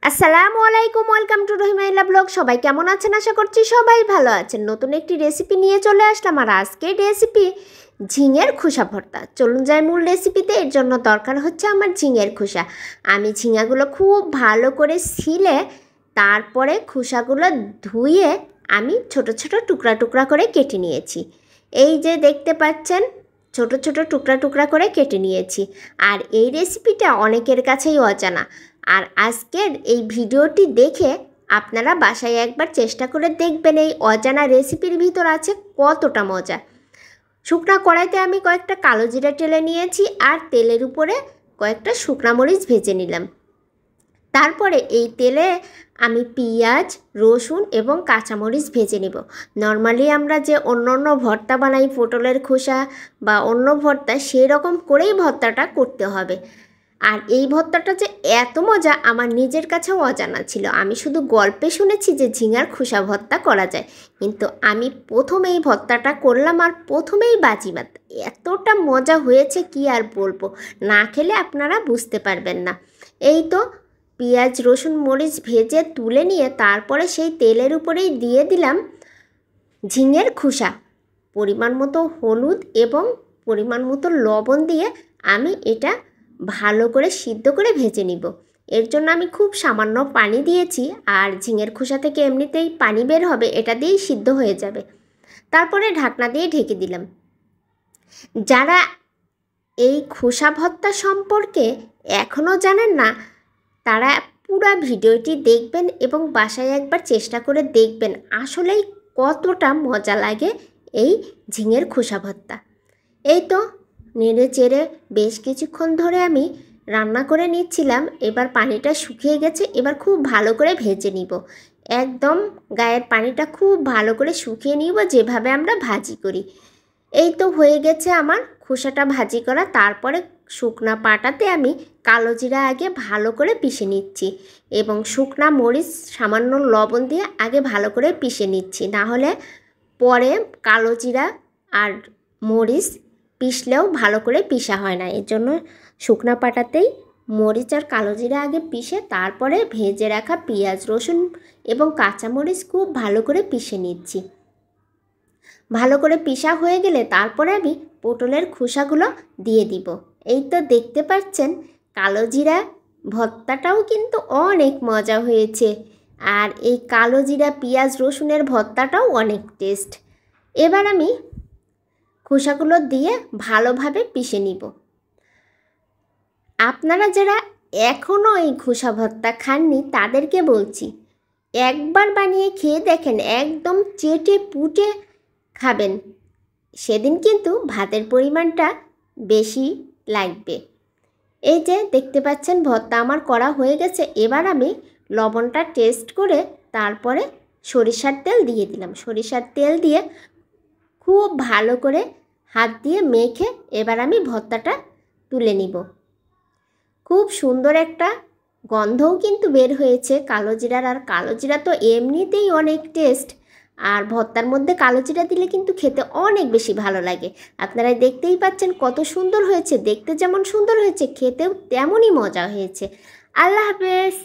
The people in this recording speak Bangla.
আসসালামু আলাইকুম, ওয়েলকাম টু রহিমাইলা ব্লগ। সবাই কেমন আছেন? আশা করছি সবাই ভালো আছেন। নতুন একটি রেসিপি নিয়ে চলে আসলাম। আর আজকের রেসিপি ঝিঙের খোসা ভর্তা। চলুন যাই মূল রেসিপিতে। এর জন্য দরকার হচ্ছে আমার ঝিঙের খোসা। আমি ঝিঙাগুলো খুব ভালো করে ছিলে তারপরে খোসাগুলো ধুয়ে আমি ছোট ছোট টুকরা টুকরা করে কেটে নিয়েছি। এই যে দেখতে পাচ্ছেন, ছোট ছোট টুকরা টুকরা করে কেটে নিয়েছি। আর এই রেসিপিটা অনেকের কাছেই অজানা। আর আজকের এই ভিডিওটি দেখে আপনারা বাসায় একবার চেষ্টা করে দেখবেন এই অজানা রেসিপির ভিতর আছে কতটা মজা। শুকনা কড়াইতে আমি কয়েকটা কালো জিরা টেলে নিয়েছি আর তেলের উপরে কয়েকটা শুকনা মরিচ ভেজে নিলাম। তারপরে এই তেলে আমি পেঁয়াজ, রসুন এবং কাঁচামরিচ ভেজে নেব। নর্মালি আমরা যে অন্য ভর্তা বানাই, পটলের খোসা বা অন্য ভর্তা, সেই রকম করেই ভর্তাটা করতে হবে। আর এই ভর্তাটা যে এত মজা আমার নিজের কাছেও অজানা ছিল। আমি শুধু গল্পে শুনেছি যে ঝিঙার খোসা ভর্তা করা যায়, কিন্তু আমি প্রথম এই ভর্তাটা করলাম আর প্রথমেই বাজিমাত। এতটা মজা হয়েছে কি আর বলবো, না খেলে আপনারা বুঝতে পারবেন না। এই তো পেঁয়াজ, রসুন, মরিচ ভেজে তুলে নিয়ে তারপরে সেই তেলের উপরেই দিয়ে দিলাম ঝিঙের খোসা। পরিমাণ মতো হলুদ এবং পরিমাণ মতো লবণ দিয়ে আমি এটা ভালো করে সিদ্ধ করে ভেজে নিব। এর জন্য আমি খুব সামান্য পানি দিয়েছি। আর ঝিঙের খোসা থেকে এমনিতেই পানি বের হবে, এটা দিয়েই সিদ্ধ হয়ে যাবে। তারপরে ঢাকনা দিয়ে ঢেকে দিলাম। যারা এই খোসা ভর্তা সম্পর্কে এখনও জানেন না, তারা পুরো ভিডিওটি দেখবেন এবং বাসায় একবার চেষ্টা করে দেখবেন আসলেই কতটা মজা লাগে এই ঝিঙের খোসা ভর্তা। এই তো নেড়ে চেড়ে বেশ কিছুক্ষণ ধরে আমি রান্না করে নিচ্ছিলাম। এবার পানিটা শুকিয়ে গেছে, এবার খুব ভালো করে ভেজে নিব। একদম গায়ের পানিটা খুব ভালো করে শুকিয়ে নিব, যেভাবে আমরা ভাজি করি। এই তো হয়ে গেছে আমার খোসাটা ভাজি করা। তারপরে শুকনা পাটাতে আমি কালো জিরা আগে ভালো করে পিষে নিচ্ছি এবং শুকনা মরিচ সামান্য লবণ দিয়ে আগে ভালো করে পিষে নিচ্ছি, না হলে পরে কালো জিরা আর মরিচ পিষলেও ভালো করে পিষা হয় না। এর জন্য শুকনা পাটাতেই মরিচ আর কালো জিরা আগে পিষে তারপরে ভেজে রাখা পেঁয়াজ, রসুন এবং কাঁচামরিচ খুব ভালো করে পিষে নিচ্ছি। ভালো করে পিষা হয়ে গেলে তারপরে আমি পটলের খোসাগুলো দিয়ে দিব। এই তো দেখতে পাচ্ছেন কালো জিরা ভর্তাটাও কিন্তু অনেক মজা হয়েছে। আর এই কালো জিরা, পেঁয়াজ, রসুনের ভর্তাটাও অনেক টেস্ট। এবার আমি খোসাগুলো দিয়ে ভালোভাবে পিষে নিব। আপনারা যারা এখনও এই খোসা ভর্তা খাননি তাদেরকে বলছি, একবার বানিয়ে খেয়ে দেখেন, একদম চেটে পুটে খাবেন। সেদিন কিন্তু ভাতের পরিমাণটা বেশি লাগবে। এই যে দেখতে পাচ্ছেন ভর্তা আমার করা হয়ে গেছে। এবার আমি লবণটা টেস্ট করে তারপরে সরিষার তেল দিয়ে দিলাম। সরিষার তেল দিয়ে খুব ভালো করে হাত দিয়ে মেখে এবার আমি ভর্তাটা তুলে নিব। খুব সুন্দর একটা গন্ধও কিন্তু বের হয়েছে কালো জিরার। আর কালো জিরা তো এমনিতেই অনেক টেস্ট, আর ভর্তার মধ্যে কালো জিরা দিলে কিন্তু খেতে অনেক বেশি ভালো লাগে। আপনারা দেখতেই পাচ্ছেন কত সুন্দর হয়েছে, দেখতে যেমন সুন্দর হয়েছে খেতেও তেমনই মজা হয়েছে। আল্লাহ হাফেজ।